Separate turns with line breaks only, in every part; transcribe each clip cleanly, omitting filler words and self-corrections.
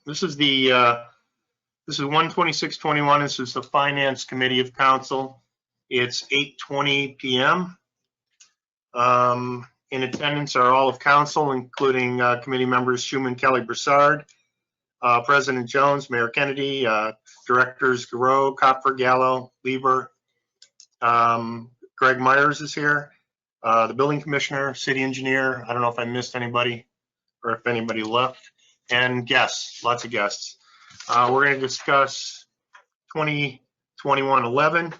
This is the this is 12621. This is the Finance Committee of Council. It's 8:20 p.m. In attendance are all of council, including committee members Schuman, Kelly, Broussard, President Jones, Mayor Kennedy, Directors Garreau, Kopfer, Gallo, Lieber. Greg Myers is here. The building commissioner, city engineer. I don't know if I missed anybody or if anybody left. And guests, lots of guests. We're going to discuss 2021-11,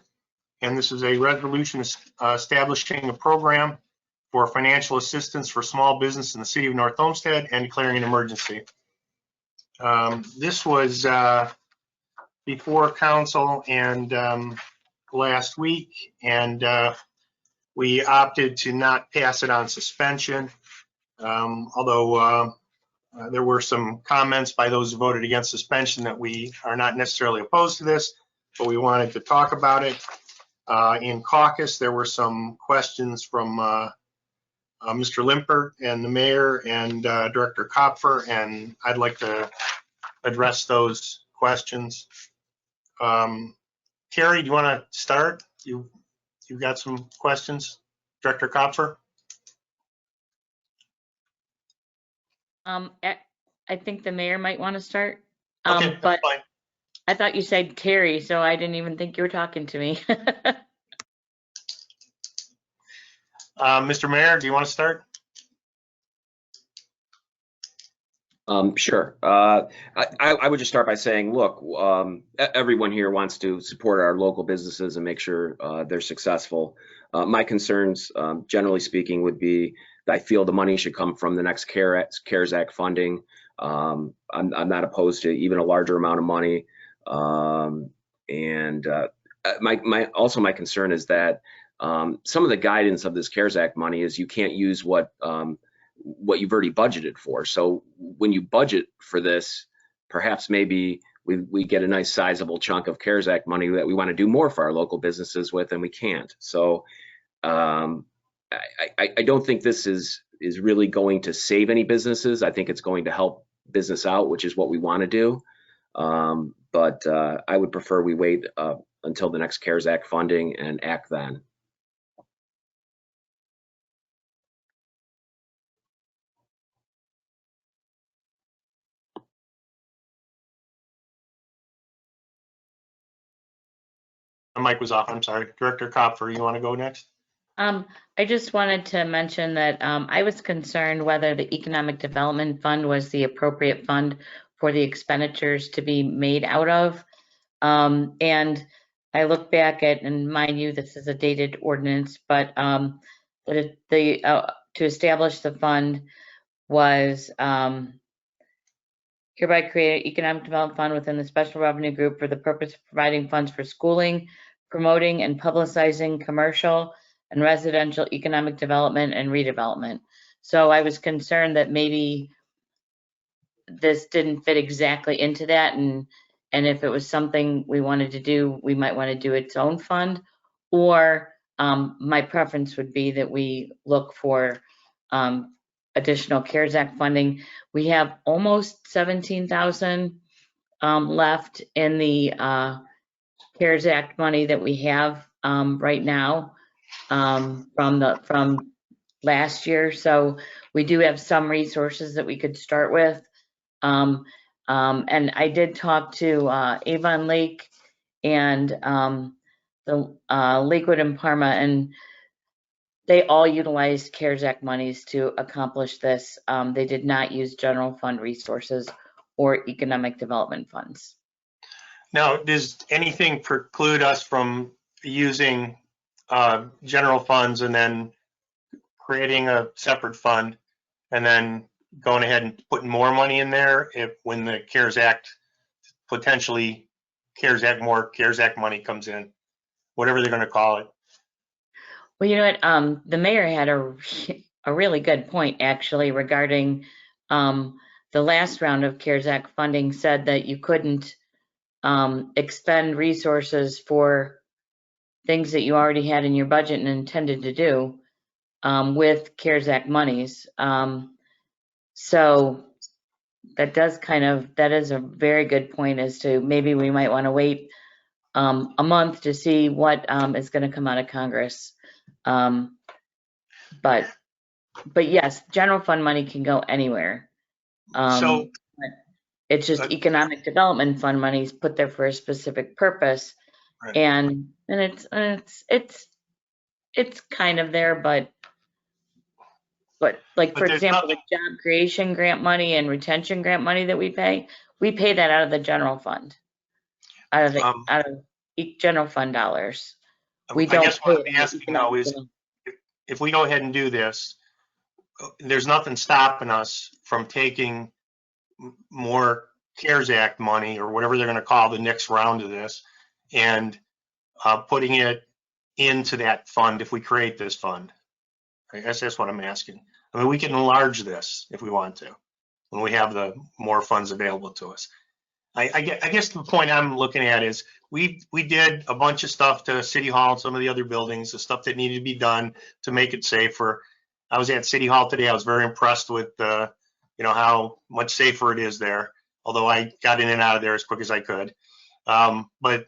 and this is a resolution establishing a program for financial assistance for small business in the city of North Olmsted and declaring an emergency. This was before council and last week, and we opted to not pass it on suspension, although there were some comments by those who voted against suspension that we are not necessarily opposed to this, but we wanted to talk about it. In caucus, there were some questions from Mr. Limpert and the mayor and Director Kopfer, and I'd like to address those questions. Terry, do you want to start? You've got some questions, Director Kopfer?
I think the mayor might want to start.
Okay,
but
fine.
I thought you said Terry, so I didn't even think you were talking to me.
Mr. Mayor, do you want to start?
Sure. I would just start by saying, look, everyone here wants to support our local businesses and make sure they're successful. My concerns, generally speaking, would be that I feel the money should come from the next CARES Act funding. I'm not opposed to even a larger amount of money. My concern is that some of the guidance of this CARES Act money is you can't use what you've already budgeted for. So when you budget for this, perhaps maybe we get a nice sizable chunk of CARES Act money that we want to do more for our local businesses with, and we can't. So I don't think this is really going to save any businesses. I think it's going to help business out, which is what we want to do. But I would prefer we wait until the next CARES Act funding and act then.
The mic was off, I'm sorry. Director Kopfer, you want to go next?
I just wanted to mention that I was concerned whether the Economic Development Fund was the appropriate fund for the expenditures to be made out of. And I look back at, and mind you, this is a dated ordinance, but to establish the fund was hereby create an Economic Development Fund within the Special Revenue Group for the purpose of providing funds for schooling, promoting and publicizing commercial and residential economic development and redevelopment. So I was concerned that maybe this didn't fit exactly into that, and if it was something we wanted to do, we might want to do its own fund, or my preference would be that we look for additional CARES Act funding. We have almost 17,000 left in the CARES Act money that we have right now from last year. So we do have some resources that we could start with. And I did talk to Avon Lake and the Lakewood and Parma, and they all utilized CARES Act monies to accomplish this. They did not use general fund resources or economic development funds.
Now, does anything preclude us from using general funds and then creating a separate fund and then going ahead and putting more money in there when the CARES Act, potentially more CARES Act money comes in, whatever they're going to call it?
Well, you know what, the mayor had a really good point actually regarding the last round of CARES Act funding, said that you couldn't expend resources for things that you already had in your budget and intended to do with CARES Act monies. So that is a very good point as to maybe we might want to wait a month to see what is going to come out of Congress. But yes, general fund money can go anywhere.
So-
but it's just economic development fund money is put there for a specific purpose.
Right.
And it's kind of there, but like,
But
for
there's
example, the
nothing-
job creation grant money and retention grant money that we pay that out of the general fund, out of general fund dollars. We
I
don't
guess what
pay
I'm asking now is, if we go ahead and do this, there's nothing stopping us from taking more CARES Act money, or whatever they're going to call the next round of this, and putting it into that fund if we create this fund. I guess that's what I'm asking. I mean, we can enlarge this if we want to, when we have the more funds available to us. I guess the point I'm looking at is we did a bunch of stuff to City Hall and some of the other buildings, the stuff that needed to be done to make it safer. I was at City Hall today. I was very impressed with how much safer it is there, although I got in and out of there as quick as I could. But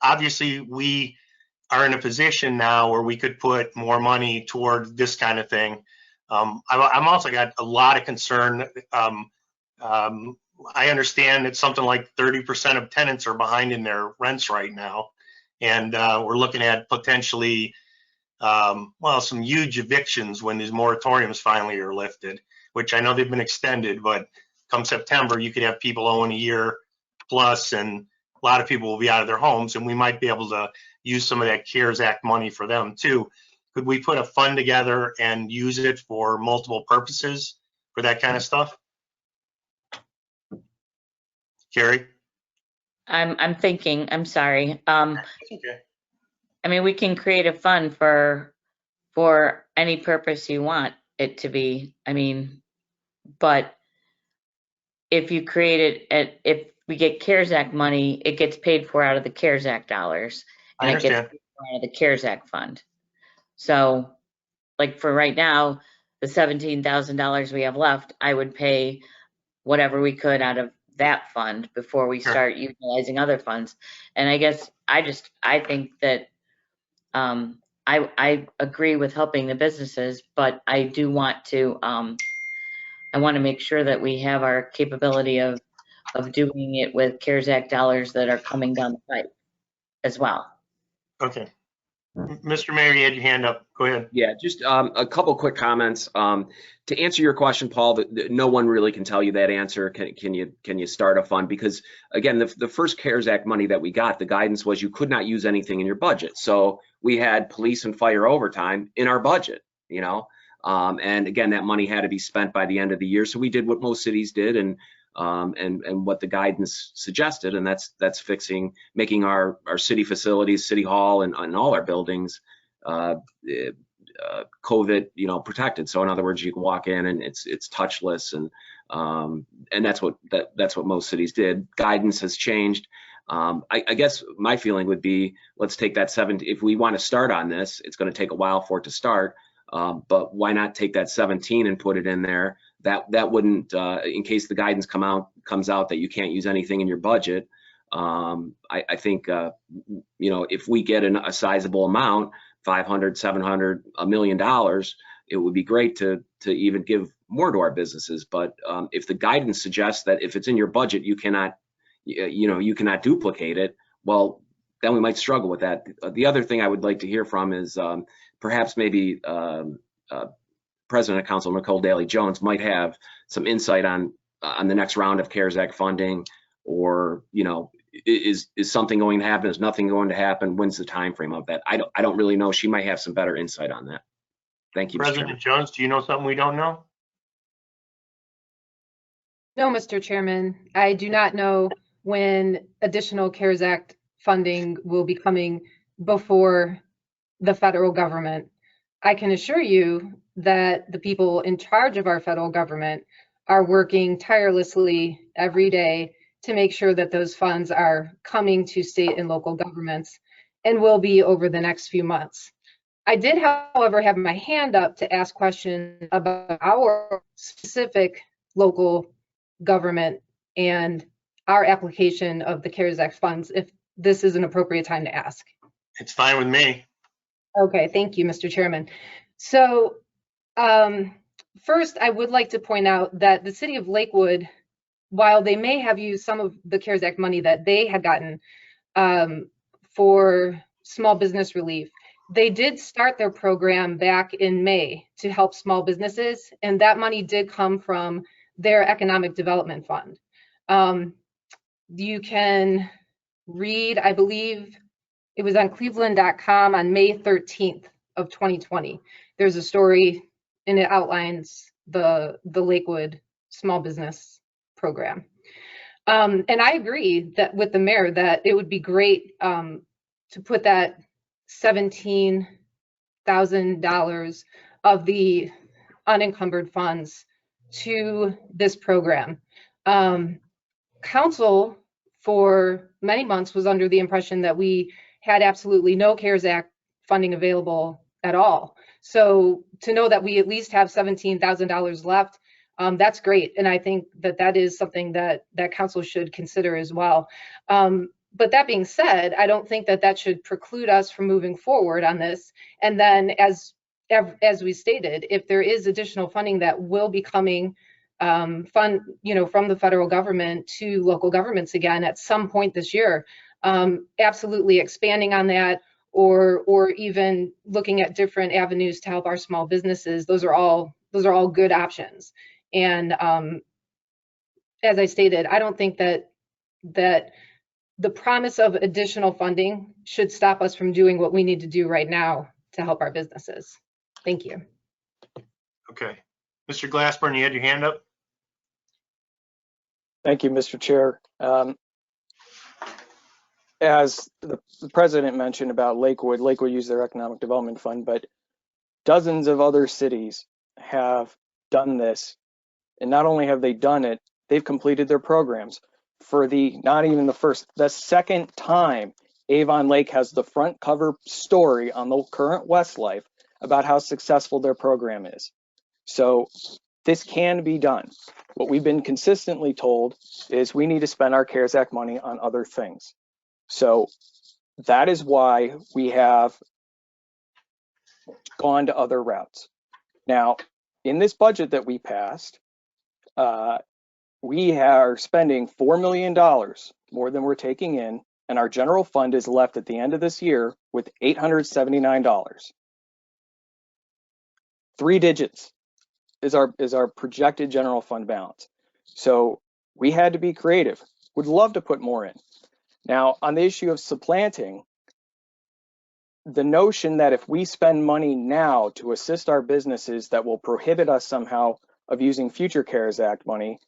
obviously we are in a position now where we could put more money toward this kind of thing. I'm also got a lot of concern. I understand that something like 30% of tenants are behind in their rents right now. And we're looking at potentially, some huge evictions when these moratoriums finally are lifted, which I know they've been extended, but come September, you could have people owing a year plus, and a lot of people will be out of their homes, and we might be able to use some of that CARES Act money for them too. Could we put a fund together and use it for multiple purposes for that kind of stuff? Carrie?
I'm thinking, I'm sorry.
Okay.
I mean, we can create a fund for any purpose you want it to be. I mean, but if you create it, if we get CARES Act money, it gets paid for out of the CARES Act dollars.
I
And it
understand.
gets paid for out of the CARES Act fund. So, like, for right now, the $17,000 we have left, I would pay whatever we could out of that fund before we
Sure.
start utilizing other funds. And I guess I think that I agree with helping the businesses, but I do want to I want to make sure that we have our capability of doing it with CARES Act dollars that are coming down the pipe as well.
Okay. Mr. Mayor, you had your hand up. Go ahead.
Yeah, just a couple quick comments. To answer your question, Paul, no one really can tell you that answer. Can you start a fund? Because again, the first CARES Act money that we got, the guidance was you could not use anything in your budget. So we had police and fire overtime in our budget, and again, that money had to be spent by the end of the year. So we did what most cities did, and what the guidance suggested, and that's making our city facilities, City Hall, and all our buildings COVID, protected. So in other words, you can walk in and it's touchless, and that's what most cities did. Guidance has changed. I guess my feeling would be, let's take that 17. If we want to start on this, it's going to take a while for it to start. But why not take that 17 and put it in there? That wouldn't, in case the guidance comes out that you can't use anything in your budget. I think if we get a sizable amount, 500, 700, $1 million, it would be great to even give more to our businesses. But if the guidance suggests that if it's in your budget, you cannot duplicate it, well, then we might struggle with that. The other thing I would like to hear from is perhaps maybe President of Council Nicole Daly Jones might have some insight on the next round of CARES Act funding, or is something going to happen? Is nothing going to happen? When's the time frame of that? I don't really know. She might have some better insight on that. Thank you, Mr. Chairman.
President Jones, do you know something we don't know?
No, Mr. Chairman, I do not know when additional CARES Act funding will be coming before the federal government. I can assure you that the people in charge of our federal government are working tirelessly every day to make sure that those funds are coming to state and local governments, and will be over the next few months. I did, however, have my hand up to ask questions about our specific local government and our application of the CARES Act funds, if this is an appropriate time to ask.
It's fine with me.
Okay, thank you, Mr. Chairman. So first, I would like to point out that the city of Lakewood, while they may have used some of the CARES Act money that they had gotten for small business relief, they did start their program back in May to help small businesses, and that money did come from their economic development fund. You can read, I believe it was on cleveland.com on May 13th of 2020. There's a story and it outlines the Lakewood small business program. And I agree that with the mayor that it would be great to put that $17,000 of the unencumbered funds to this program. Council for many months was under the impression that we had absolutely no CARES Act funding available at all. So to know that we at least have $17,000 left, that's great. And I think that that is something that council should consider as well. But that being said, I don't think that that should preclude us from moving forward on this. And then as we stated, if there is additional funding that will be coming from the federal government to local governments again at some point this year, absolutely expanding on that, or even looking at different avenues to help our small businesses. Those are all good options. And as I stated, I don't think that the promise of additional funding should stop us from doing what we need to do right now to help our businesses. Thank you.
Okay. Mr. Glassburn, you had your hand up?
Thank you, Mr. Chair. As the president mentioned about Lakewood used their economic development fund, but dozens of other cities have done this. And not only have they done it, they've completed their programs. For the second time, Avon Lake has the front cover story on the current Westlife about how successful their program is. So this can be done. What we've been consistently told is we need to spend our CARES Act money on other things. So that is why we have gone to other routes. Now, in this budget that we passed, we are spending $4 million more than we're taking in, and our general fund is left at the end of this year with $879. 3 digits is our projected general fund balance. So we had to be creative. Would love to put more in. Now, on the issue of supplanting, the notion that if we spend money now to assist our businesses that will prohibit us somehow of using future CARES Act money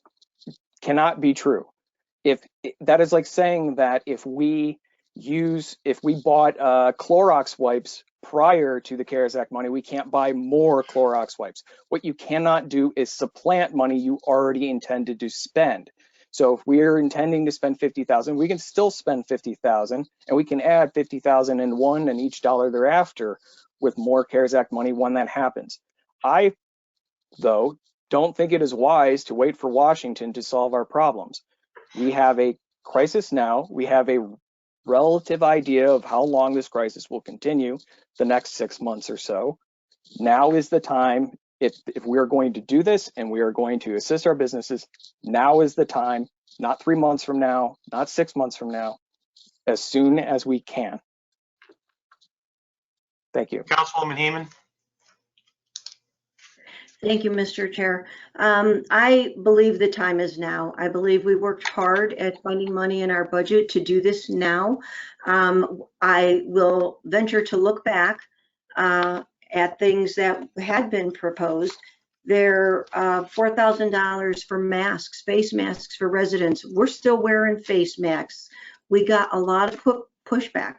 cannot be true. If that is like saying that if we bought Clorox wipes prior to the CARES Act money, we can't buy more Clorox wipes. What you cannot do is supplant money you already intended to spend. So if we're intending to spend $50,000, we can still spend $50,000, and we can add $50,001 and each dollar thereafter with more CARES Act money when that happens. I, though, don't think it is wise to wait for Washington to solve our problems. We have a crisis now. We have a relative idea of how long this crisis will continue, the next 6 months or so. Now is the time. If we are going to do this and we are going to assist our businesses, now is the time, not 3 months from now, not 6 months from now, as soon as we can. Thank you.
Councilwoman Heeman?
Thank you, Mr. Chair. I believe the time is now. I believe we worked hard at finding money in our budget to do this now. I will venture to look back at things that had been proposed. There $4,000 for masks, face masks for residents. We're still wearing face masks. We got a lot of pushback.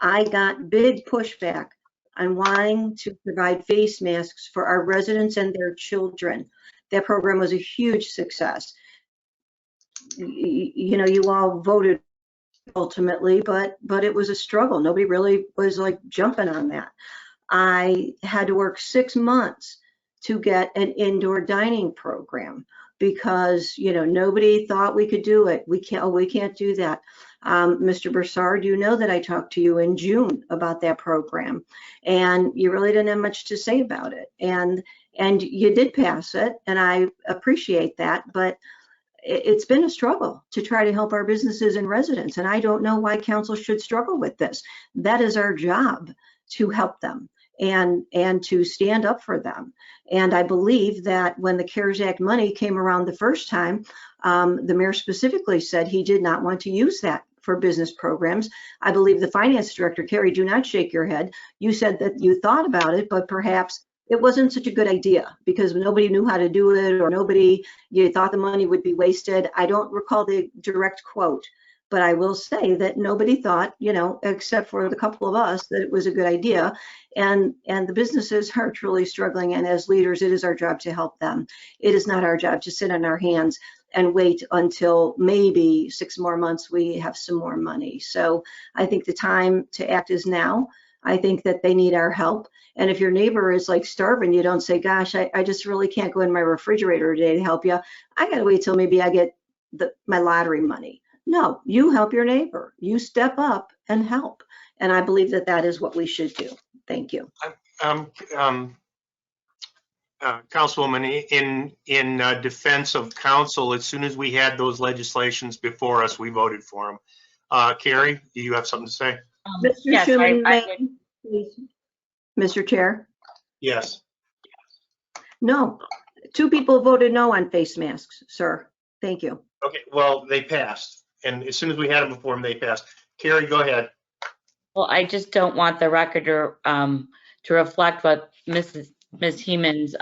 I got big pushback on wanting to provide face masks for our residents and their children. That program was a huge success. You know, you all voted ultimately, but it was a struggle. Nobody really was like jumping on that. I had to work 6 months to get an indoor dining program because, nobody thought we could do it. We can't do that. Mr. Broussard, you know that I talked to you in June about that program, and you really didn't have much to say about it. And you did pass it, and I appreciate that, but it's been a struggle to try to help our businesses and residents, and I don't know why council should struggle with this. That is our job, to help them and to stand up for them. And I believe that when the CARES Act money came around the first time, the mayor specifically said he did not want to use that for business programs. I believe the finance director, Carrie, do not shake your head. You said that you thought about it, but perhaps it wasn't such a good idea because nobody knew how to do it, or you thought the money would be wasted. I don't recall the direct quote, but I will say that nobody thought, except for the couple of us, that it was a good idea. And the businesses are truly struggling. And as leaders, it is our job to help them. It is not our job to sit on our hands and wait until maybe 6 more months we have some more money. So I think the time to act is now. I think that they need our help. And if your neighbor is like starving, you don't say, gosh, I just really can't go in my refrigerator today to help you. I got to wait till maybe I get my lottery money. No, you help your neighbor. You step up and help. And I believe that that is what we should do. Thank you.
Councilwoman, in defense of council, as soon as we had those legislations before us, we voted for them. Carrie, do you have something to say?
Mr.
Yes,
Schuman,
I would.
please. Mr. Chair?
Yes.
No. 2 people voted no on face masks, sir. Thank you.
Okay, well, they passed. And as soon as we had them before them, they passed. Carrie, go ahead.
Well, I just don't want the record to reflect what Ms. Heeman's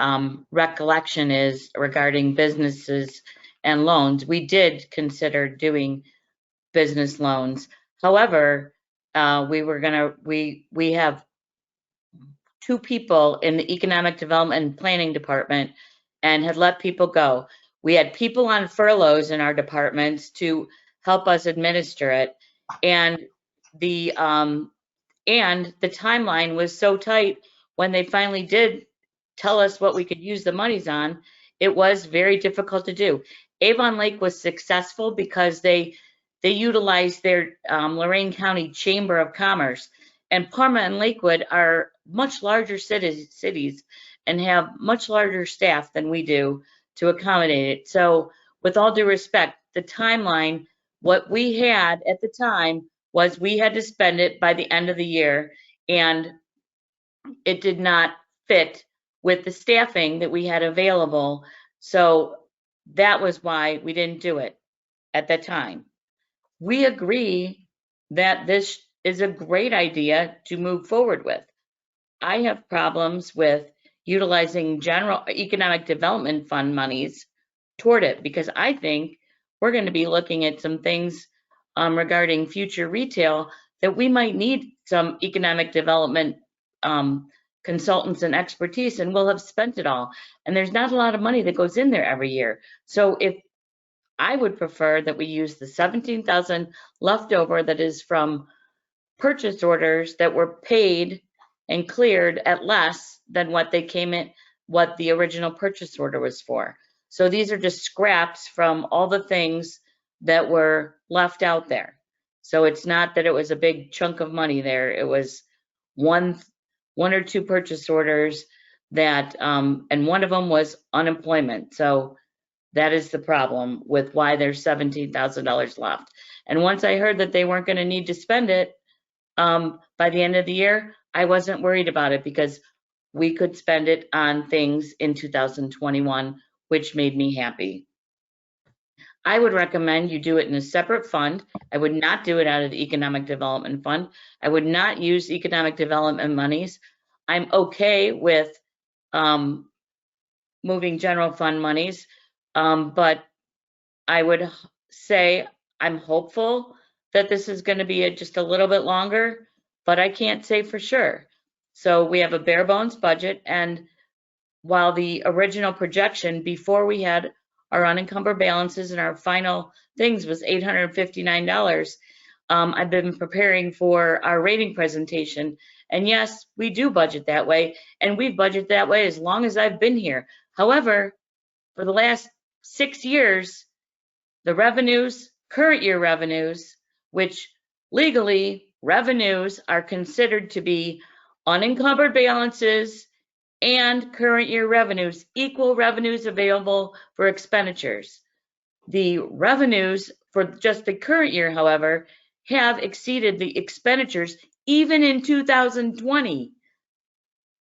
recollection is regarding businesses and loans. We did consider doing business loans. However, we have 2 people in the Economic Development and Planning Department and had let people go. We had people on furloughs in our departments to help us administer it. And the timeline was so tight when they finally did tell us what we could use the monies on. It was very difficult to do. Avon Lake was successful because they utilized their Lorain County Chamber of Commerce, and Parma and Lakewood are much larger cities and have much larger staff than we do to accommodate it. So with all due respect, the timeline, what we had at the time was we had to spend it by the end of the year, and it did not fit with the staffing that we had available. So that was why we didn't do it at that time. We agree that this is a great idea to move forward with. I have problems with utilizing general economic development fund monies toward it, because I think we're going to be looking at some things regarding future retail that we might need some economic development consultants and expertise, and we'll have spent it all. And there's not a lot of money that goes in there every year. So if I would prefer that we use the 17,000 leftover that is from purchase orders that were paid and cleared at less than what they came in, what the original purchase order was for. So these are just scraps from all the things that were left out there. So it's not that it was a big chunk of money there. It was one or two purchase orders that, and one of them was unemployment. So that is the problem with why there's $17,000 left. And once I heard that they weren't going to need to spend it by the end of the year, I wasn't worried about it, because we could spend it on things in 2021, which made me happy. I would recommend you do it in a separate fund. I would not do it out of the Economic Development Fund. I would not use economic development monies. I'm okay with moving general fund monies, but I would say I'm hopeful that this is going to be just a little bit longer, but I can't say for sure. So we have a bare bones budget, and while the original projection before we had our unencumbered balances and our final things was $859, I've been preparing for our rating presentation. And yes, we do budget that way, and we've budgeted that way as long as I've been here. However, for the last 6 years, the revenues, current year revenues, which legally revenues are considered to be unencumbered balances and current year revenues, equal revenues available for expenditures. The revenues for just the current year, however, have exceeded the expenditures even in 2020.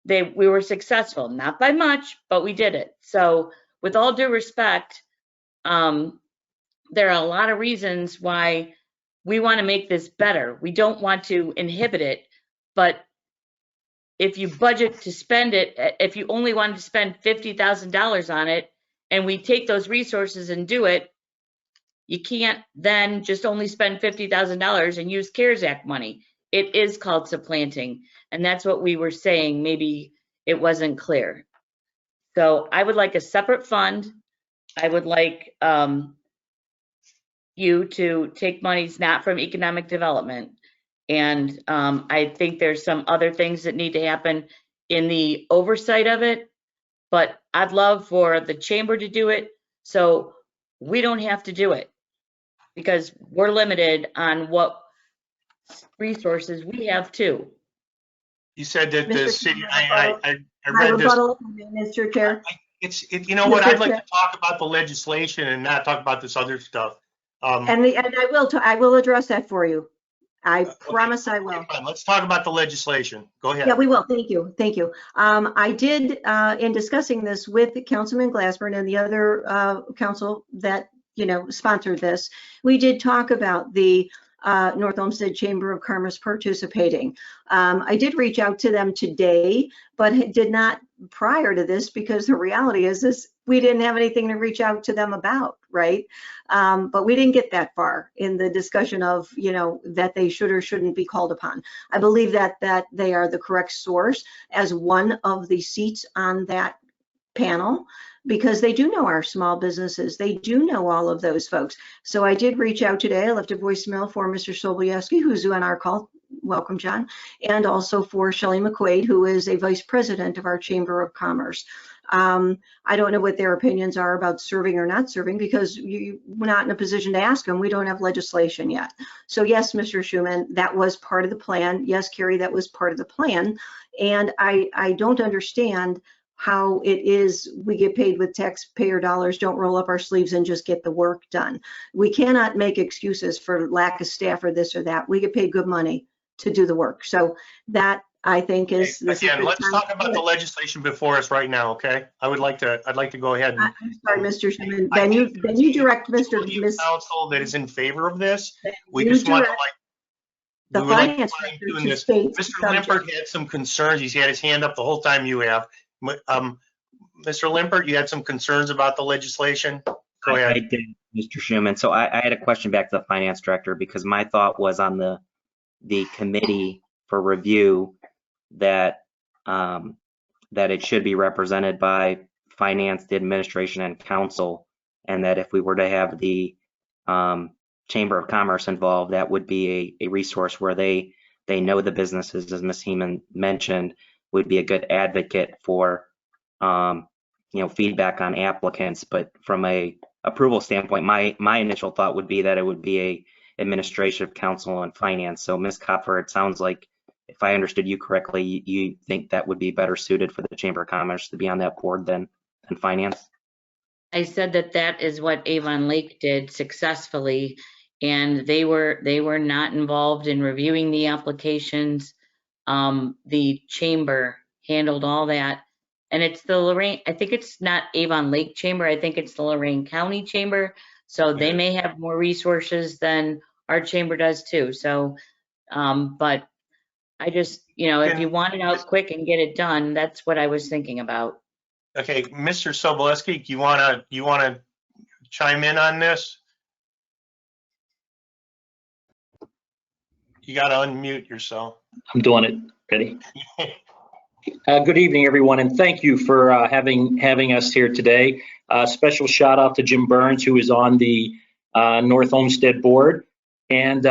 We were successful, not by much, but we did it. So with all due respect, there are a lot of reasons why we want to make this better. We don't want to inhibit it, but if you budget to spend it, if you only wanted to spend $50,000 on it, and we take those resources and do it, you can't then just only spend $50,000 and use CARES Act money. It is called supplanting, and that's what we were saying. Maybe it wasn't clear. So I would like a separate fund. I would like you to take monies not from economic development. And I think there's some other things that need to happen in the oversight of it, but I'd love for the chamber to do it so we don't have to do it, because we're limited on what resources we have too.
You said that the
Mr.
city,
Chairman,
I
My
read this.
rebuttal, Mr. Chair.
You know what, I'd like
Mr.
to talk about the legislation and not talk about this other stuff.
And I will address that for you. I promise I will.
Okay, fine. Let's talk about the legislation. Go ahead.
Yeah, we will. Thank you. Thank you. I did, in discussing this with Councilman Glassburn and the other council that, sponsored this, we did talk about the North Olmsted Chamber of Commerce participating. I did reach out to them today, but did not prior to this, because the reality is we didn't have anything to reach out to them about, right? But we didn't get that far in the discussion of, that they should or shouldn't be called upon. I believe that they are the correct source as one of the seats on that panel, because they do know our small businesses. They do know all of those folks. So I did reach out today. I left a voicemail for Mr. Sobolewski, who's on our call. Welcome, John. And also for Shelley McQuaid, who is a vice president of our Chamber of Commerce. I don't know what their opinions are about serving or not serving, because we're not in a position to ask them. We don't have legislation yet. So yes, Mr. Schuman, that was part of the plan. Yes, Carrie, that was part of the plan. And I don't understand how it is we get paid with taxpayer dollars, don't roll up our sleeves and just get the work done. We cannot make excuses for lack of staff or this or that. We get paid good money to do the work. So that, I think, is this.
Again, let's talk about the legislation before us right now, okay? I'd like to go ahead.
I'm sorry, Mr. Schuman. Then you direct Mr.
Council that is in favor of this. We
You
just want to
direct
we
the
would like
finance
fine
director
tune
to
this.
state
Mr.
subject.
Limpert had some concerns. He's had his hand up the whole time you have. Mr. Limpert, you had some concerns about the legislation? Go ahead.
I did, Mr. Schuman. So I had a question back to the finance director, because my thought was on the committee for review that that it should be represented by finance, the administration, and council, and that if we were to have the Chamber of Commerce involved, that would be a resource where they know the businesses, as Ms. Heeman mentioned, would be a good advocate for feedback on applicants. But from a approval standpoint, my initial thought would be that it would be a administrative council and finance. So Ms. Kopfer, it sounds like, if I understood you correctly, you think that would be better suited for the Chamber of Commerce to be on that board than finance?
I said that is what Avon Lake did successfully, and they were not involved in reviewing the applications. The chamber handled all that, and it's the Lorain, I think it's not Avon Lake Chamber, I think it's the Lorain County Chamber. So they may have more resources than our chamber does too. So, but I just, if you want it out quick and get it done, that's what I was thinking about.
Okay, Mr. Sobolewski, you wanna chime in on this? You gotta unmute yourself.
I'm doing it. Ready? Good evening, everyone, and thank you for having us here today. Special shout out to Jim Burns, who is on the North Olmsted board. And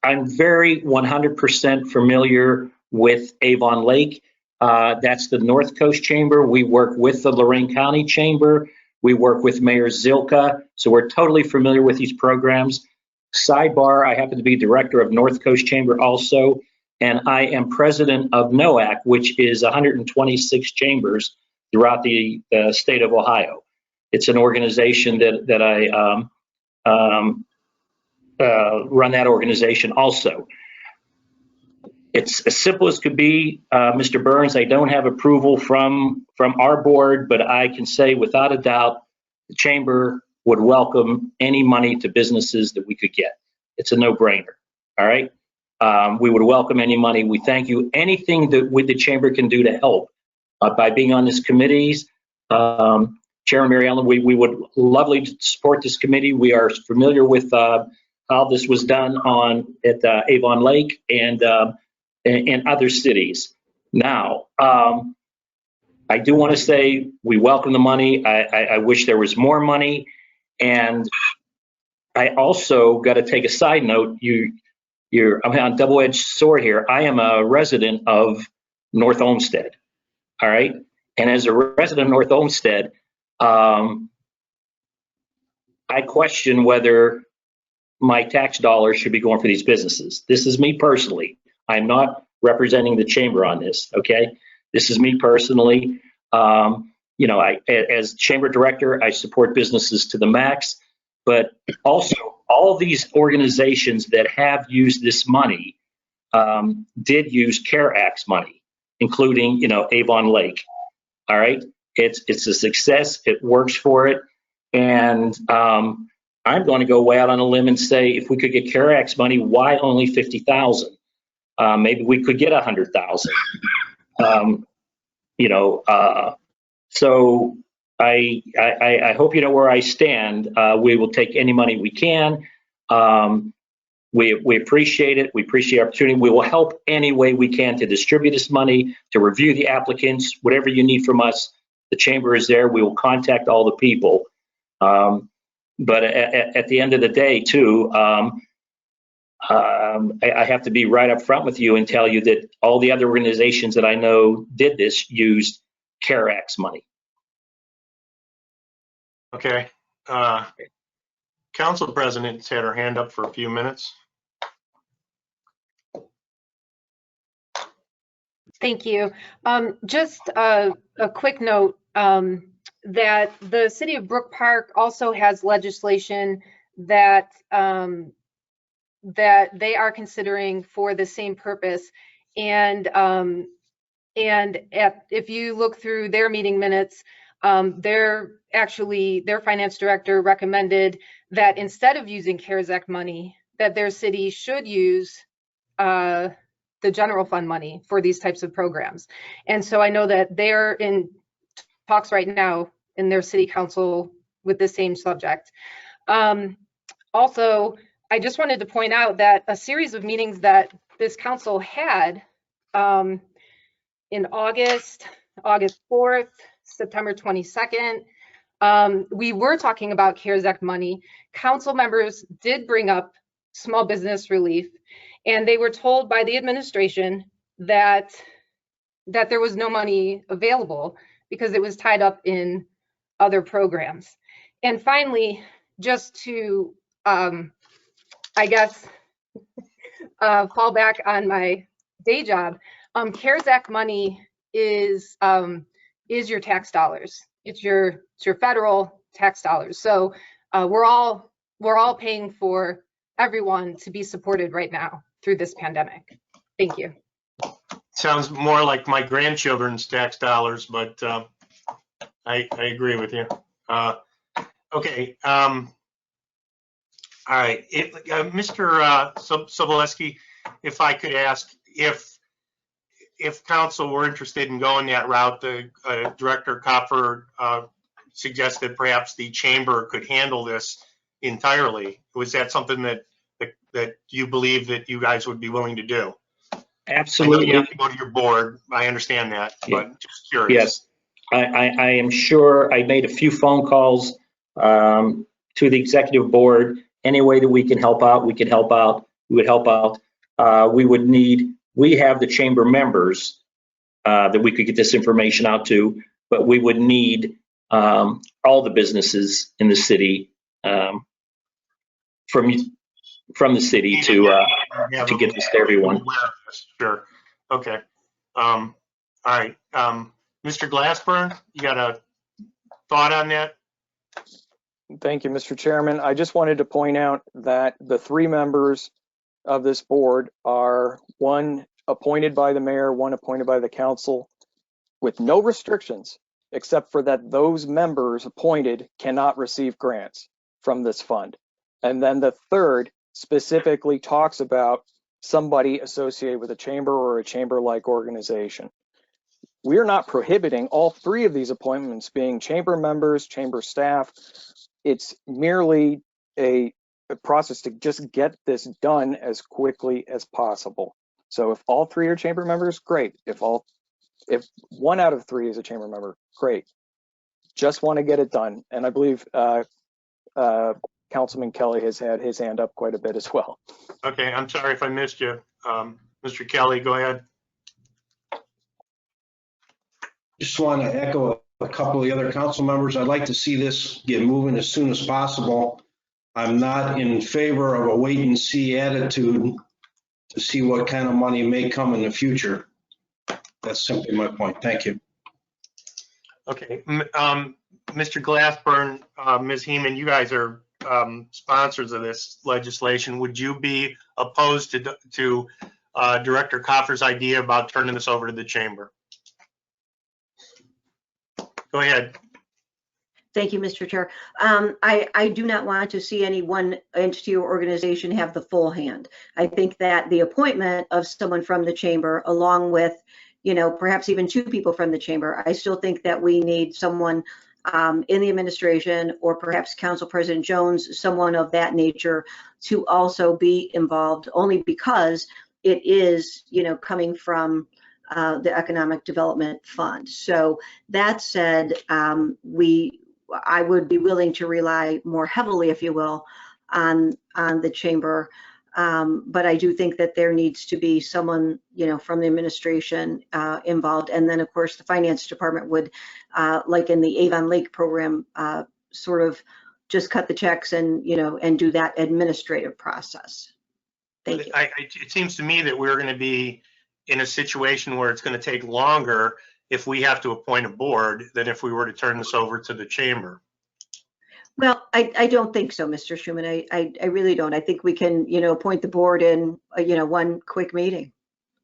I'm very 100% familiar with Avon Lake. That's the North Coast Chamber. We work with the Lorraine County Chamber. We work with Mayor Zilka. So we're totally familiar with these programs. Sidebar, I happen to be director of North Coast Chamber also, and I am president of NOAC, which is 126 chambers throughout the state of Ohio. It's an organization that I run that organization also. It's as simple as could be, Mr. Burns. I don't have approval from our board, but I can say without a doubt, the chamber would welcome any money to businesses that we could get. It's a no-brainer. All right. We would welcome any money. We thank you. Anything that the chamber can do to help by being on this committees. Chairman Mary Ellen, we would lovely support this committee. We are familiar with how this was done at Avon Lake and other cities. Now, I do want to say we welcome the money. I wish there was more money. And I also got to take a side note. I'm on a double-edged sword here. I am a resident of North Olmsted. All right. And as a resident of North Olmsted, I question whether my tax dollars should be going for these businesses. This is me personally. I'm not representing the chamber on this. Okay. This is me personally. As chamber director, I support businesses to the max, but also all these organizations that have used this money did use CARE Act money, including, Avon Lake. All right. It's a success. It works for it. And I'm going to go way out on a limb and say, if we could get CARE Act money, why only 50,000? Maybe we could get 100,000. So I hope you know where I stand. We will take any money we can. We appreciate it. We appreciate the opportunity. We will help any way we can to distribute this money, to review the applicants, whatever you need from us. The chamber is there. We will contact all the people. But at the end of the day, too, I have to be right up front with you and tell you that all the other organizations that I know did this used CARE Act money.
Okay. Council President's had her hand up for a few minutes.
Thank you. Just a quick note that the city of Brook Park also has legislation that that they are considering for the same purpose. And if you look through their meeting minutes, their finance director recommended that instead of using CARES Act money, that their city should use the general fund money for these types of programs. And so I know that they're in talks right now in their city council with the same subject. Also, I just wanted to point out that a series of meetings that this council had in August 4th, September 22nd, we were talking about CARES Act money. Council members did bring up small business relief, and they were told by the administration that there was no money available because it was tied up in other programs. And finally, just to, I guess, fall back on my day job, CARES Act money is your tax dollars. It's your federal tax dollars. So we're all paying for everyone to be supported right now through this pandemic. Thank you.
Sounds more like my grandchildren's tax dollars, but I agree with you. Okay. All right. Mr. Sobolewski, if I could ask, if council were interested in going that route, the Director Kopfer suggested perhaps the chamber could handle this entirely. Was that something that you believe that you guys would be willing to do?
Absolutely.
I know you have to go to your board. I understand that, but just curious.
Yes, I am sure. I made a few phone calls to the executive board. Any way that we can help out, we can help out. who would help out. We have the chamber members that we could get this information out to, but we would need all the businesses in the city from the city to get this to everyone.
Sure. Okay. All right. Mr. Glassburn, you got a thought on that?
Thank you, Mr. Chairman. I just wanted to point out that the 3 members of this board are one appointed by the mayor, one appointed by the council, with no restrictions, except for that those members appointed cannot receive grants from this fund. And then the third specifically talks about somebody associated with a chamber or a chamber-like organization. We're not prohibiting all 3 of these appointments being chamber members, chamber staff. It's merely a process to just get this done as quickly as possible. So if all 3 are chamber members, great. If 1 out of 3 is a chamber member, great. Just want to get it done. And I believe Councilman Kelly has had his hand up quite a bit as well.
Okay, I'm sorry if I missed you. Mr. Kelly, go ahead.
Just want to echo a couple of the other council members. I'd like to see this get moving as soon as possible. I'm not in favor of a wait and see attitude to see what kind of money may come in the future. That's simply my point. Thank you.
Okay, Mr. Glassburn, Ms. Heeman, you guys are sponsors of this legislation. Would you be opposed to Director Coffer's idea about turning this over to the chamber? Go ahead.
Thank you, Mr. Chair. I do not want to see any one entity or organization have the full hand. I think that the appointment of someone from the chamber, along with, perhaps even 2 people from the chamber, I still think that we need someone in the administration, or perhaps Council President Jones, someone of that nature, to also be involved, only because it is, coming from the Economic Development Fund. So that said, I would be willing to rely more heavily, if you will, on the chamber. But I do think that there needs to be someone, from the administration involved. And then, of course, the finance department would, like in the Avon Lake program, sort of just cut the checks and, and do that administrative process. Thank you.
It seems to me that we're going to be in a situation where it's going to take longer if we have to appoint a board than if we were to turn this over to the chamber.
Well, I don't think so, Mr. Schuman. I really don't. I think we can, appoint the board in, one quick meeting.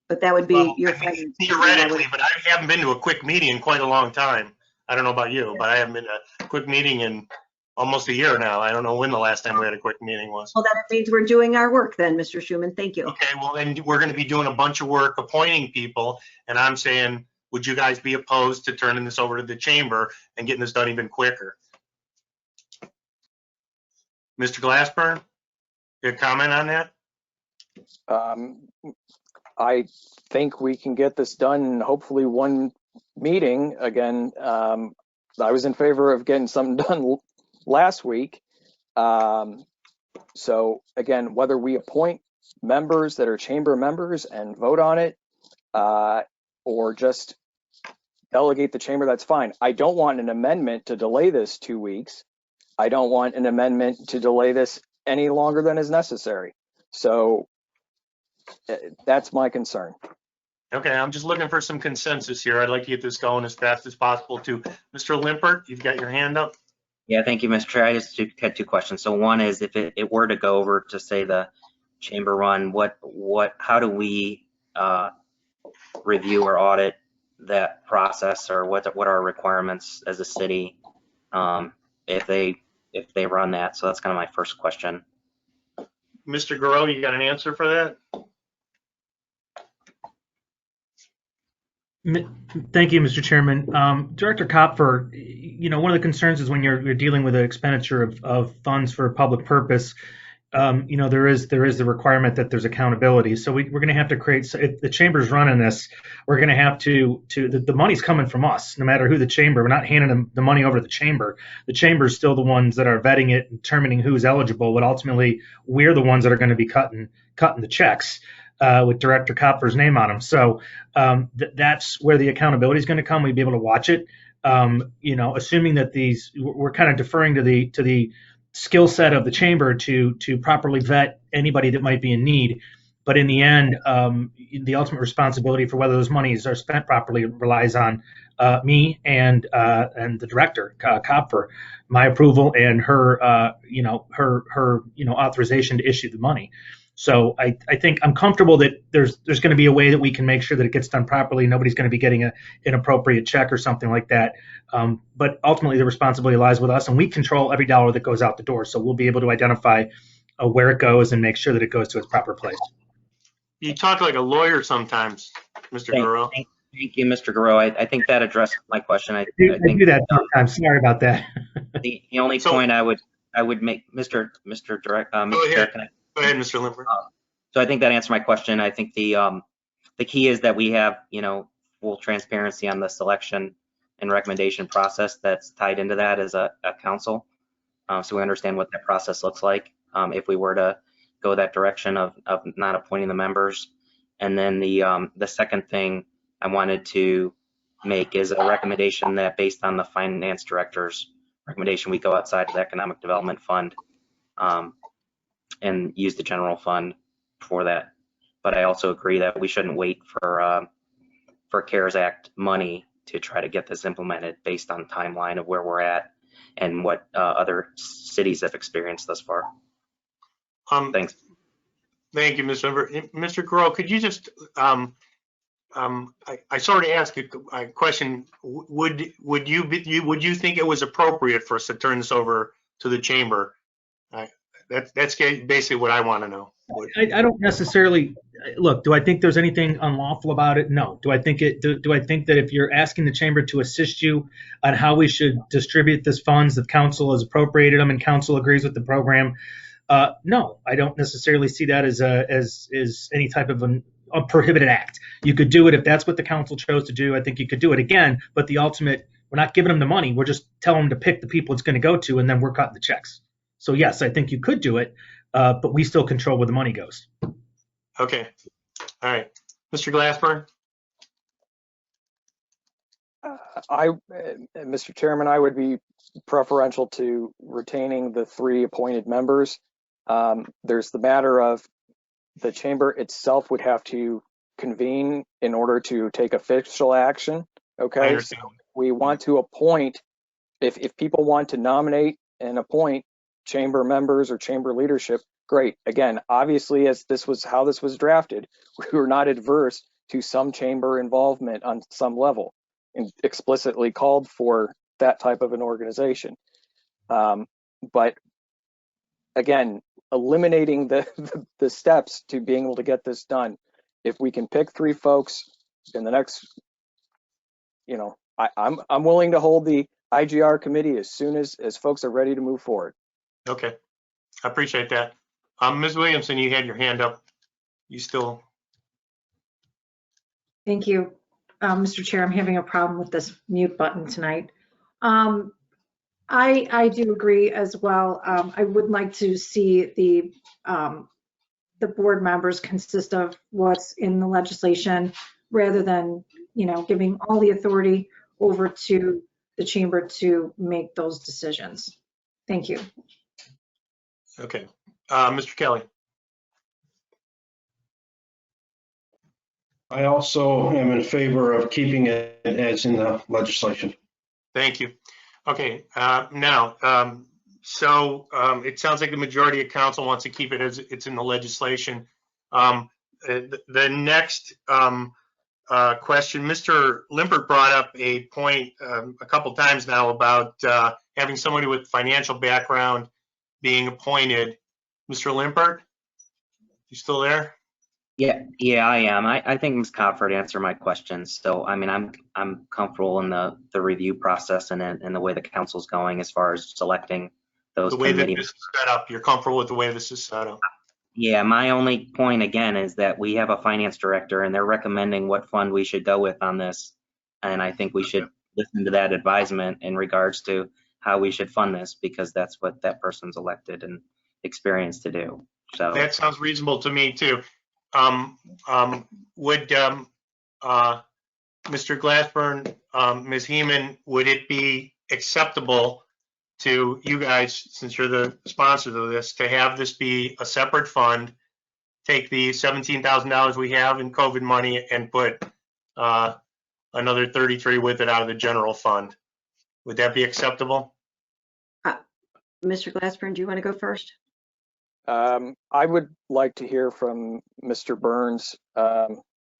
But that would be your
theoretically, but I haven't been to a quick meeting in quite a long time. I don't know about you, but I haven't been to a quick meeting in almost a year now. I don't know when the last time we had a quick meeting was.
Well, that means we're doing our work then, Mr. Schuman. Thank you.
Okay, well, then we're going to be doing a bunch of work appointing people. And I'm saying, would you guys be opposed to turning this over to the chamber and getting this done even quicker? Mr. Glassburn, your comment on that?
I think we can get this done in hopefully one meeting. Again, I was in favor of getting something done last week. So again, whether we appoint members that are chamber members and vote on it, or just delegate the chamber, that's fine. I don't want an amendment to delay this 2 weeks. I don't want an amendment to delay this any longer than is necessary. So that's my concern.
Okay, I'm just looking for some consensus here. I'd like to get this going as fast as possible too. Mr. Limpert, you've got your hand up.
Yeah, thank you, Mr. Chair. I just had 2 questions. So one is, if it were to go over to, say, the chamber run, how do we review or audit that process, or what are our requirements as a city if they run that? So that's kind of my first question.
Mr. Garreau, you got an answer for that?
Thank you, Mr. Chairman. Director Kopfer, one of the concerns is when you're dealing with an expenditure of funds for a public purpose, you know, there is the requirement that there's accountability. So we're going to have to create. So if the chamber's running this, we're going to have to the money's coming from us, no matter who the chamber. We're not handing them the money over to the chamber. The chamber is still the ones that are vetting it and determining who's eligible. But ultimately, we're the ones that are going to be cutting the checks with Director Kopfer's name on them. So that's where the accountability is going to come. We'll be able to watch it. You know, assuming that we're kind of deferring to the skill set of the chamber to properly vet anybody that might be in need. But in the end, the ultimate responsibility for whether those monies are spent properly relies on me and the director, Kopfer, my approval and her authorization to issue the money. So I think I'm comfortable that there's going to be a way that we can make sure that it gets done properly. Nobody's going to be getting an inappropriate check or something like that. But ultimately, the responsibility lies with us, and we control every dollar that goes out the door. So we'll be able to identify where it goes and make sure that it goes to its proper place.
You talk like a lawyer sometimes, Mr. Garreau.
Thank you, Mr. Garreau. I think that addressed my question. I
do
think
that sometimes. Sorry about that.
the only point I would make, Mr. Chair, can I?
Go ahead, Mr. Limpert.
So I think that answered my question. I think the key is that we have, you know, full transparency on the selection and recommendation process that's tied into that as a council. So we understand what that process looks like if we were to go that direction of not appointing the members. And then the second thing I wanted to make is a recommendation that based on the finance director's recommendation, we go outside of the Economic Development Fund and use the general fund for that. But I also agree that we shouldn't wait for CARES Act money to try to get this implemented based on timeline of where we're at and what other cities have experienced thus far. Thanks.
Thank you, Mr. Limpert. Mr. Garreau, could you just, I sort of asked a question. Would you think it was appropriate for us to turn this over to the chamber? That's basically what I want to know.
I don't necessarily look. Do I think there's anything unlawful about it? No. Do I think that if you're asking the chamber to assist you on how we should distribute this funds, that council has appropriated them and council agrees with the program? No, I don't necessarily see that as any type of a prohibited act. You could do it if that's what the council chose to do. I think you could do it again, but the ultimate, we're not giving them the money. We're just telling them to pick the people it's going to go to, and then we're cutting the checks. So yes, I think you could do it, but we still control where the money goes.
Okay. All right. Mr. Glassberg?
Mr. Chairman, I would be preferential to retaining the 3 appointed members. There's the matter of the chamber itself would have to convene in order to take official action. Okay. So we want to appoint, if people want to nominate and appoint chamber members or chamber leadership, great. Again, obviously, as this was how this was drafted, we were not adverse to some chamber involvement on some level and explicitly called for that type of an organization. But again, eliminating the steps to being able to get this done. If we can pick 3 folks in the next, you know, I'm willing to hold the IGR committee as soon as folks are ready to move forward.
Okay, I appreciate that. Ms. Williamson, you had your hand up. You still?
Thank you, Mr. Chair. I'm having a problem with this mute button tonight. I do agree as well. I would like to see the board members consist of what's in the legislation rather than, you know, giving all the authority over to the chamber to make those decisions. Thank you.
Okay. Mr. Kelly?
I also am in favor of keeping it as in the legislation.
Thank you. Okay, now, it sounds like the majority of council wants to keep it as it's in the legislation. The next question, Mr. Limpert brought up a point a couple times now about having somebody with financial background being appointed. Mr. Limpert, you still there?
Yeah, I am. I think Ms. Kopfer answered my questions. So, I mean, I'm comfortable in the review process and the way the council's going as far as selecting those
The way that
committee.
this is set up, you're comfortable with the way this is set up?
Yeah, my only point again is that we have a finance director and they're recommending what fund we should go with on this. And I think we should listen to that advisement in regards to how we should fund this, because that's what that person's elected and experienced to do. So
That sounds reasonable to me too. Would Mr. Glassburn, Ms. Heeman, would it be acceptable to you guys, since you're the sponsors of this, to have this be a separate fund, take the $17,000 we have in COVID money and put another 33 with it out of the general fund? Would that be acceptable?
Mr. Glassburn, do you want to go first?
I would like to hear from Mr. Burns,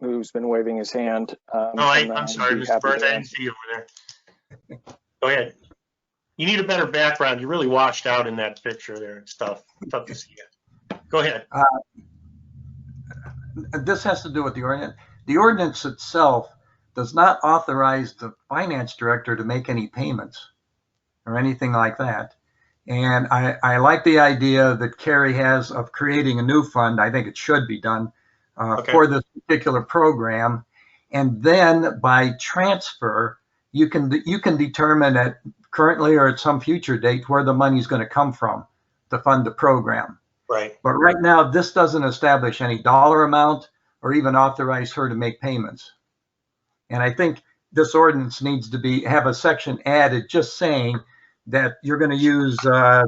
who's been waving his hand.
No, I'm sorry, Mr. Burns, I didn't see you over there. Go ahead. You need a better background. You're really washed out in that picture there. It's tough to see it. Go ahead.
This has to do with the ordinance. The ordinance itself does not authorize the finance director to make any payments or anything like that. And I like the idea that Carrie has of creating a new fund. I think it should be done for this particular program. And then by transfer, you can determine at currently or at some future date where the money's going to come from to fund the program.
Right.
But right now, this doesn't establish any dollar amount or even authorize her to make payments. And I think this ordinance needs to have a section added just saying that you're going to use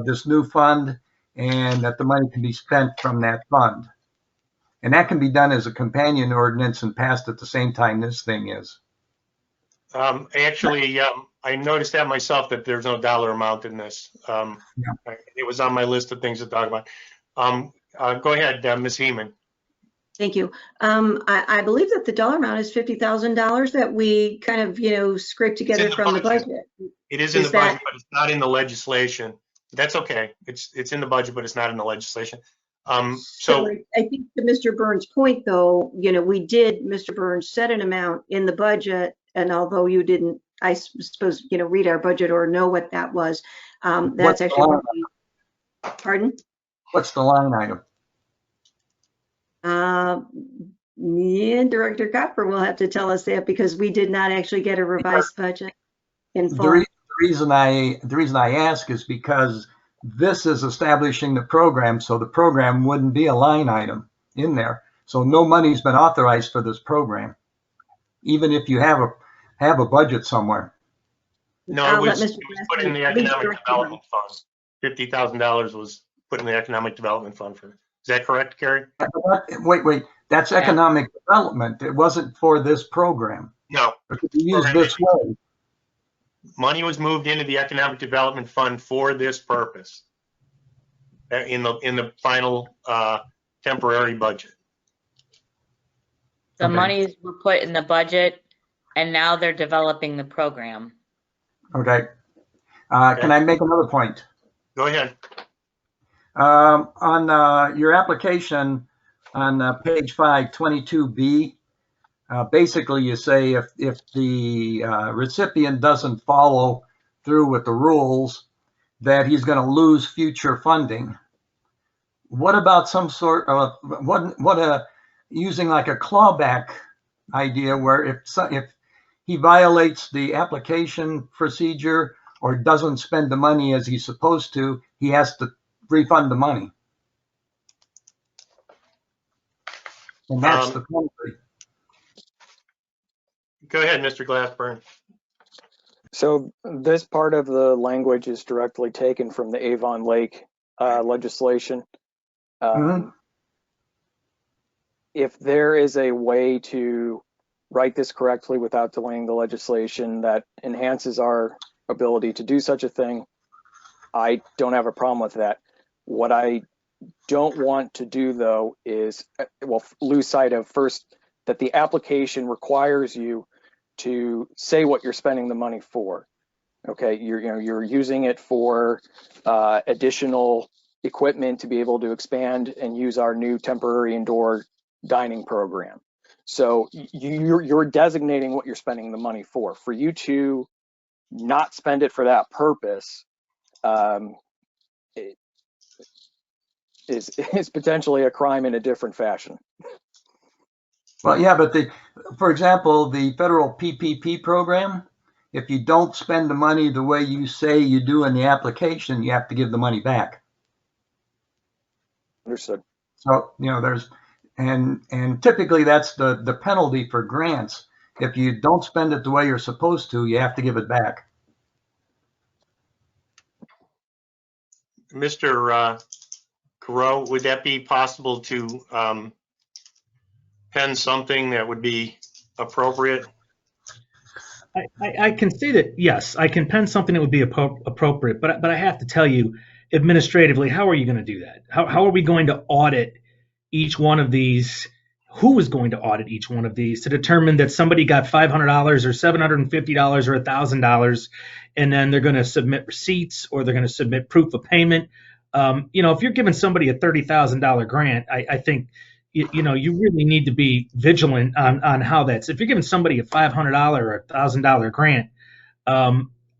this new fund and that the money can be spent from that fund. And that can be done as a companion ordinance and passed at the same time this thing is.
Actually, I noticed that myself, that there's no dollar amount in this. It was on my list of things to talk about. Go ahead, Ms. Heeman.
Thank you. I believe that the dollar amount is $50,000 that we kind of, scraped together from the budget.
It is in the budget, but it's not in the legislation. That's okay. It's in the budget, but it's not in the legislation. So
I think to Mr. Burns' point, though, Mr. Burns set an amount in the budget, and although you didn't, I suppose, read our budget or know what that was, that's actually. Pardon?
What's the line item?
Me and Director Copper will have to tell us that because we did not actually get a revised budget in full.
The reason I ask is because this is establishing the program, so the program wouldn't be a line item in there. So no money's been authorized for this program, even if you have a budget somewhere.
No, it was put in the economic development fund. $50,000 was put in the economic development fund for. Is that correct, Carrie?
Wait. That's economic development. It wasn't for this program.
No.
It could be used this way.
Money was moved into the economic development fund for this purpose in the final temporary budget.
The monies were put in the budget, and now they're developing the program.
Okay. Can I make another point?
Go ahead.
On your application on page 5, 22B, basically you say if the recipient doesn't follow through with the rules, that he's going to lose future funding. What about some sort of using like a clawback idea where if he violates the application procedure or doesn't spend the money as he's supposed to, he has to refund the money. And that's the penalty.
Go ahead, Mr. Glassburn.
So this part of the language is directly taken from the Avon Lake legislation. If there is a way to write this correctly without delaying the legislation that enhances our ability to do such a thing, I don't have a problem with that. What I don't want to do, though, is lose sight of first that the application requires you to say what you're spending the money for. Okay, you're using it for additional equipment to be able to expand and use our new temporary indoor dining program. So you're designating what you're spending the money for. For you to not spend it for that purpose, is potentially a crime in a different fashion.
Well, yeah, but for example, the federal PPP program, if you don't spend the money the way you say you do in the application, you have to give the money back.
Understood.
So, and typically that's the penalty for grants. If you don't spend it the way you're supposed to, you have to give it back.
Mr. Carreau, would that be possible to pen something that would be appropriate?
I can say that, yes, I can pen something that would be appropriate, but I have to tell you, administratively, how are you going to do that? How are we going to audit each one of these? Who is going to audit each one of these to determine that somebody got $500 or $750 or $1,000, and then they're going to submit receipts or they're going to submit proof of payment? If you're giving somebody a $30,000 grant, I think you really need to be vigilant on how that's. If you're giving somebody a $500 or $1,000 grant,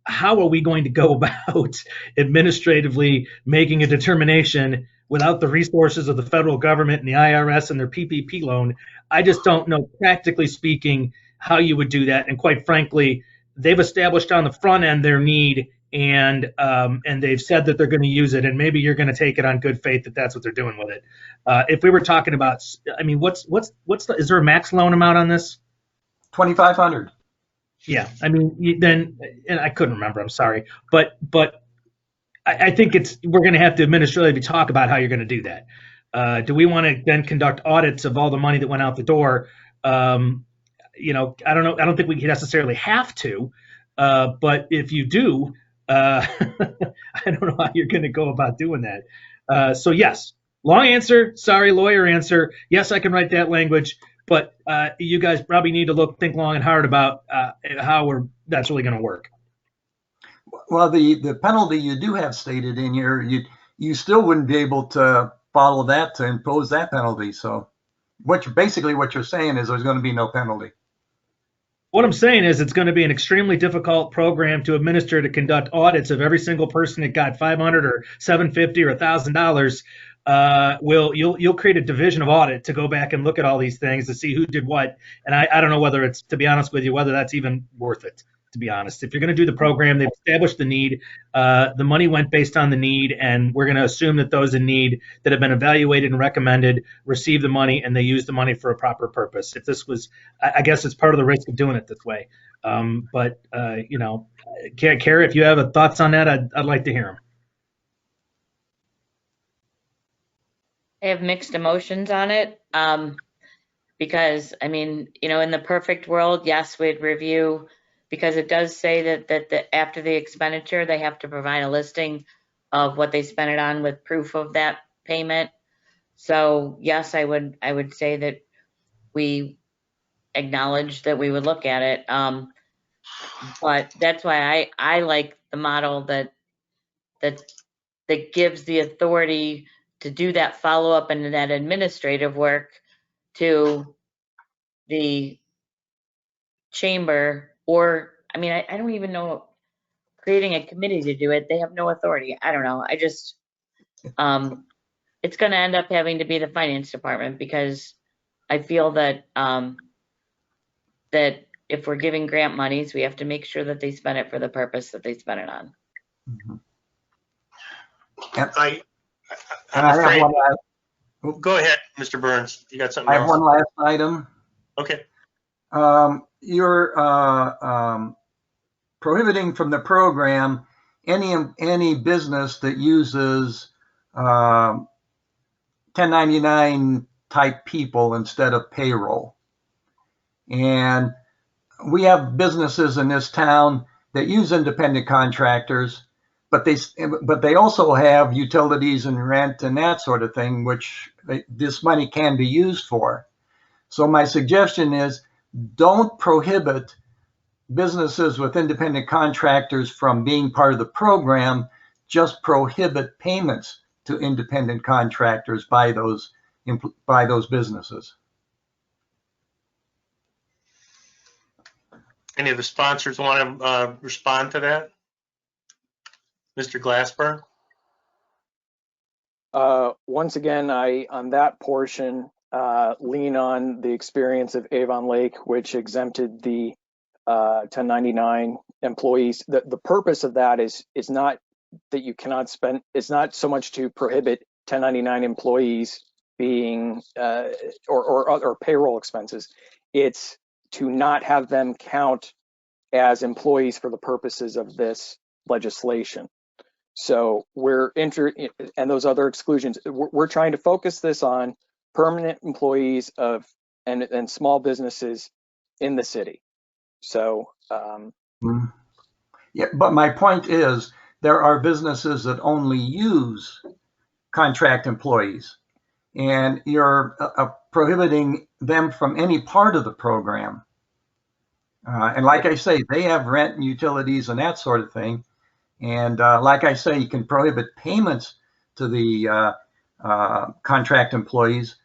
how are we going to go about administratively making a determination without the resources of the federal government and the IRS and their PPP loan? I just don't know, practically speaking, how you would do that. And quite frankly, they've established on the front end their need, and they've said that they're going to use it, and maybe you're going to take it on good faith that that's what they're doing with it. If we were talking about, I mean, is there a max loan amount on this?
$2,500.
Yeah, I mean, then, and I couldn't remember, I'm sorry, but I think we're going to have to administratively talk about how you're going to do that. Do we want to then conduct audits of all the money that went out the door? I don't know. I don't think we necessarily have to, but if you do, I don't know how you're going to go about doing that. So yes, long answer. Sorry, lawyer answer. Yes, I can write that language, but you guys probably need to think long and hard about how that's really going to work.
Well, the penalty you do have stated in here, you still wouldn't be able to follow that to impose that penalty. So basically what you're saying is there's going to be no penalty.
What I'm saying is it's going to be an extremely difficult program to administer, to conduct audits of every single person that got $500 or $750 or $1,000. You'll create a division of audit to go back and look at all these things to see who did what. And I don't know whether it's, to be honest with you, whether that's even worth it, to be honest. If you're going to do the program, they've established the need. The money went based on the need, and we're going to assume that those in need that have been evaluated and recommended receive the money, and they use the money for a proper purpose. If this was, I guess it's part of the risk of doing it this way. But Kara, if you have thoughts on that, I'd like to hear them.
I have mixed emotions on it, because, I mean, in the perfect world, yes, we'd review, because it does say that after the expenditure, they have to provide a listing of what they spent it on with proof of that payment. So yes, I would say that we acknowledge that we would look at it. But that's why I like the model that gives the authority to do that follow-up and that administrative work to the chamber, or, I mean, I don't even know, creating a committee to do it, they have no authority. I don't know. I just, it's going to end up having to be the finance department, because I feel that, that if we're giving grant monies, we have to make sure that they spend it for the purpose that they spend it on.
Mm-hmm.
I'm afraid. Go ahead, Mr. Burns. You got something else?
I have one last item.
Okay.
You're prohibiting from the program any business that uses 1099 type people instead of payroll. And we have businesses in this town that use independent contractors, but they also have utilities and rent and that sort of thing, which this money can be used for. So my suggestion is, don't prohibit businesses with independent contractors from being part of the program, just prohibit payments to independent contractors by those businesses.
Any of the sponsors want to respond to that? Mr. Glassburn?
Once again, on that portion, lean on the experience of Avon Lake, which exempted the 1099 employees. The purpose of that is not that you cannot spend, it's not so much to prohibit 1099 employees being, or payroll expenses. It's to not have them count as employees for the purposes of this legislation. So and those other exclusions, we're trying to focus this on permanent employees and small businesses in the city. So,
yeah, but my point is there are businesses that only use contract employees, and you're prohibiting them from any part of the program. And like I say, they have rent and utilities and that sort of thing. And like I say, you can prohibit payments to the contract employees,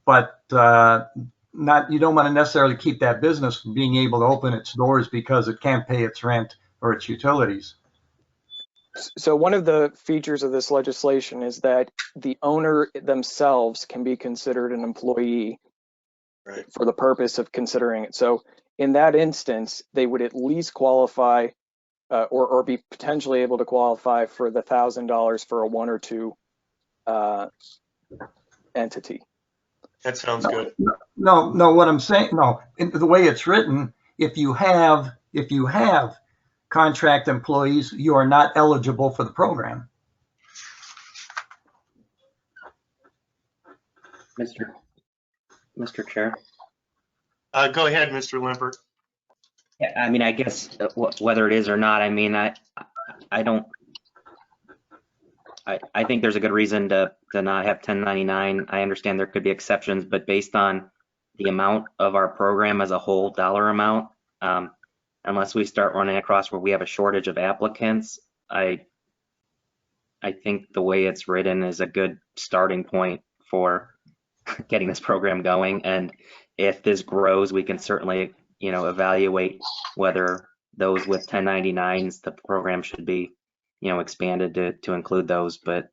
but you don't want to necessarily keep that business from being able to open its doors because it can't pay its rent or its utilities.
So one of the features of this legislation is that the owner themselves can be considered an employee for the purpose of considering it. So in that instance, they would at least qualify or be potentially able to qualify for the $1,000 for a 1 or 2 entity.
That sounds good.
No, what I'm saying, the way it's written, if you have contract employees, you are not eligible for the program.
Mr. Chair.
Go ahead, Mr. Limpert.
Yeah, I mean, I guess whether it is or not, I mean, I think there's a good reason to not have 1099. I understand there could be exceptions, but based on the amount of our program as a whole dollar amount, unless we start running across where we have a shortage of applicants, I think the way it's written is a good starting point for getting this program going. And if this grows, we can certainly, evaluate whether those with 1099s, the program should be, expanded to include those. But,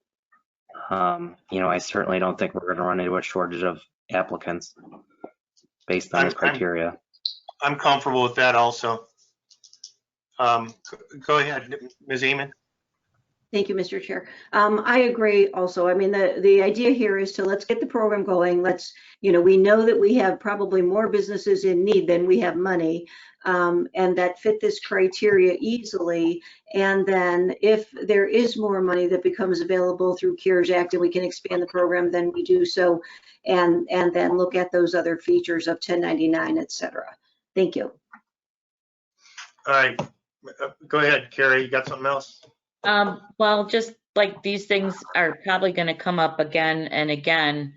I certainly don't think we're going to run into a shortage of applicants based on this criteria.
I'm comfortable with that also. Go ahead, Ms. Eamon.
Thank you, Mr. Chair. I agree also. I mean, the idea here is let's get the program going. We know that we have probably more businesses in need than we have money, and that fit this criteria easily. And then if there is more money that becomes available through CARES Act and we can expand the program, then we do so, and then look at those other features of 1099, et cetera. Thank you.
All right. Go ahead, Carrie. You got something else?
Well, just like these things are probably going to come up again and again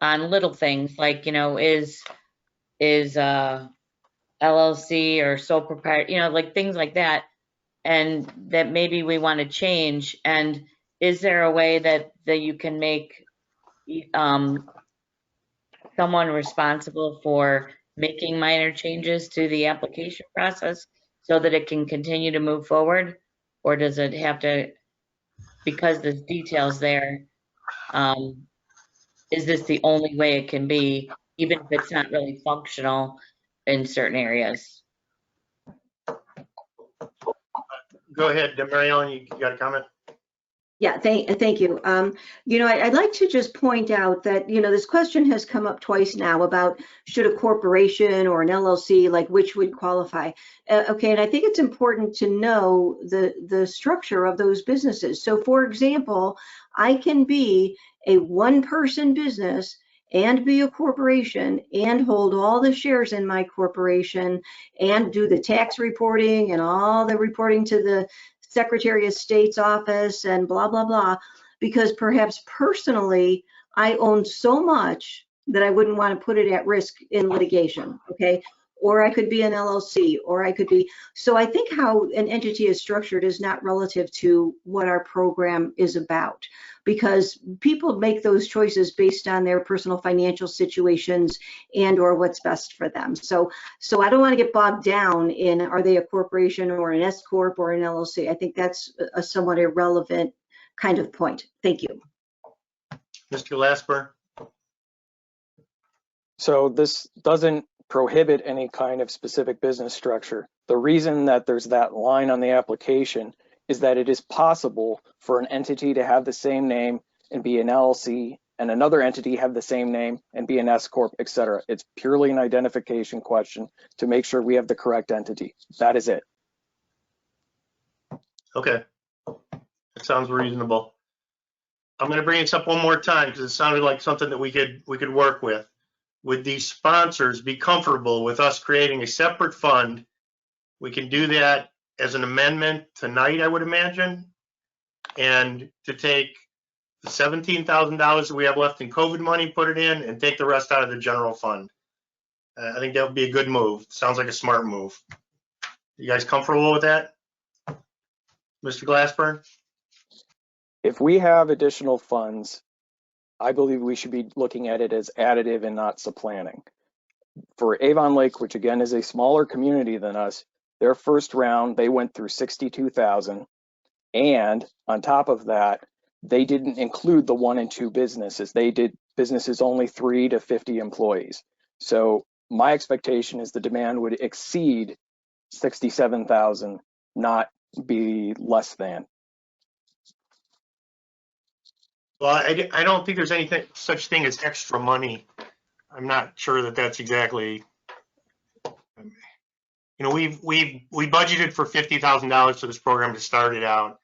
on little things like, is LLC or sole proprietor, like things like that, and that maybe we want to change. And is there a way that you can make someone responsible for making minor changes to the application process so that it can continue to move forward? Or does it have to, because there's details there, is this the only way it can be, even if it's not really functional in certain areas?
Go ahead, Mary Ellen, you got a comment?
Yeah, thank you. I'd like to just point out that, this question has come up twice now about should a corporation or an LLC, like which would qualify? Okay, and I think it's important to know the structure of those businesses. So for example, I can be a one-person business and be a corporation and hold all the shares in my corporation and do the tax reporting and all the reporting to the Secretary of State's office and blah, blah, blah, because perhaps personally, I own so much that I wouldn't want to put it at risk in litigation, okay? Or I could be an LLC, or I could be, so I think how an entity is structured is not relative to what our program is about, because people make those choices based on their personal financial situations and or what's best for them. So I don't want to get bogged down in are they a corporation or an S Corp or an LLC. I think that's a somewhat irrelevant kind of point. Thank you.
Mr. Lasper?
So this doesn't prohibit any kind of specific business structure. The reason that there's that line on the application is that it is possible for an entity to have the same name and be an LLC, and another entity have the same name and be an S Corp, et cetera. It's purely an identification question to make sure we have the correct entity. That is it.
Okay, that sounds reasonable. I'm going to bring this up one more time because it sounded like something that we could work with. Would these sponsors be comfortable with us creating a separate fund? We can do that as an amendment tonight, I would imagine, and to take the $17,000 that we have left in COVID money, put it in, and take the rest out of the general fund. I think that would be a good move. Sounds like a smart move. You guys comfortable with that? Mr. Glassburn?
If we have additional funds, I believe we should be looking at it as additive and not supplanting. For Avon Lake, which again is a smaller community than us, their first round, they went through 62,000. And on top of that, they didn't include the 1 and 2 businesses. They did businesses only 3 to 50 employees. So my expectation is the demand would exceed 67,000, not be less than.
Well, I don't think there's anything such thing as extra money. I'm not sure that that's exactly, you know, we budgeted for $50,000 for this program to start it out.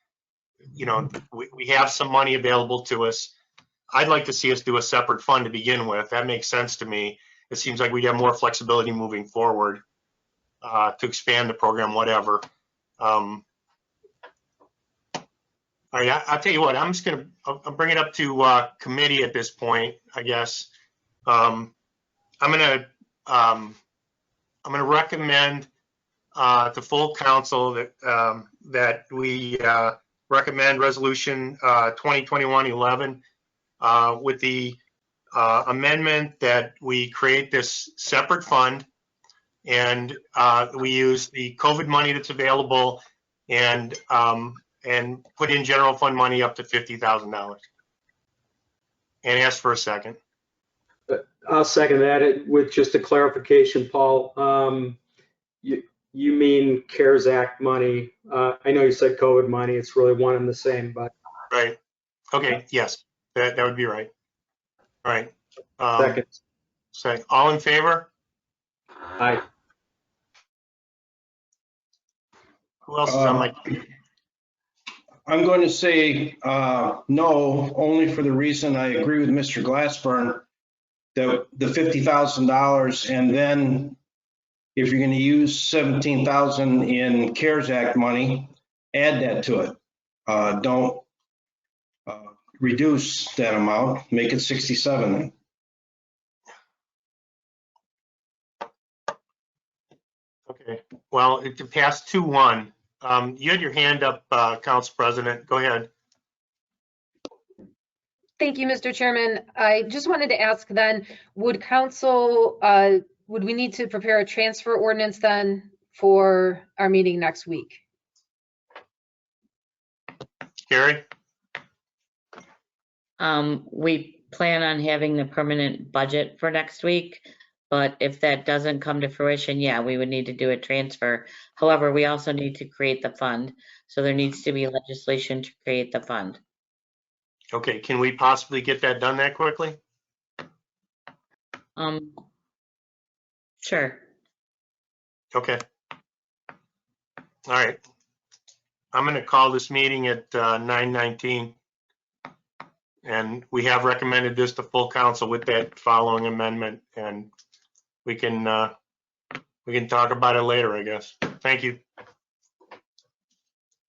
You know, we have some money available to us. I'd like to see us do a separate fund to begin with. That makes sense to me. It seems like we'd have more flexibility moving forward to expand the program, whatever. All right, I'll tell you what, I'll bring it up to committee at this point, I guess. I'm gonna recommend to full council that we recommend resolution 2021-11 with the amendment that we create this separate fund and we use the COVID money that's available and put in general fund money up to $50,000. And ask for a second.
I'll second that with just a clarification, Paul. You mean CARES Act money? I know you said COVID money. It's really one and the same, but.
Right. Okay. Yes, that would be right. All right.
Second.
So all in favor?
Aye.
Who else is on my?
I'm going to say no, only for the reason I agree with Mr. Glassburn, that the $50,000, and then if you're going to use $17,000 in CARES Act money, add that to it. Don't reduce that amount, make it 67.
Okay. Well, it passed 2-1. You had your hand up, Council President. Go ahead.
Thank you, Mr. Chairman. I just wanted to ask then, would council, would we need to prepare a transfer ordinance then for our meeting next week?
Carrie?
We plan on having the permanent budget for next week, but if that doesn't come to fruition, yeah, we would need to do a transfer. However, we also need to create the fund. So there needs to be legislation to create the fund.
Okay, can we possibly get that done that quickly?
Sure.
Okay. All right. I'm going to call this meeting at 9:19. And we have recommended this to full council with that following amendment, and we can talk about it later, I guess. Thank you.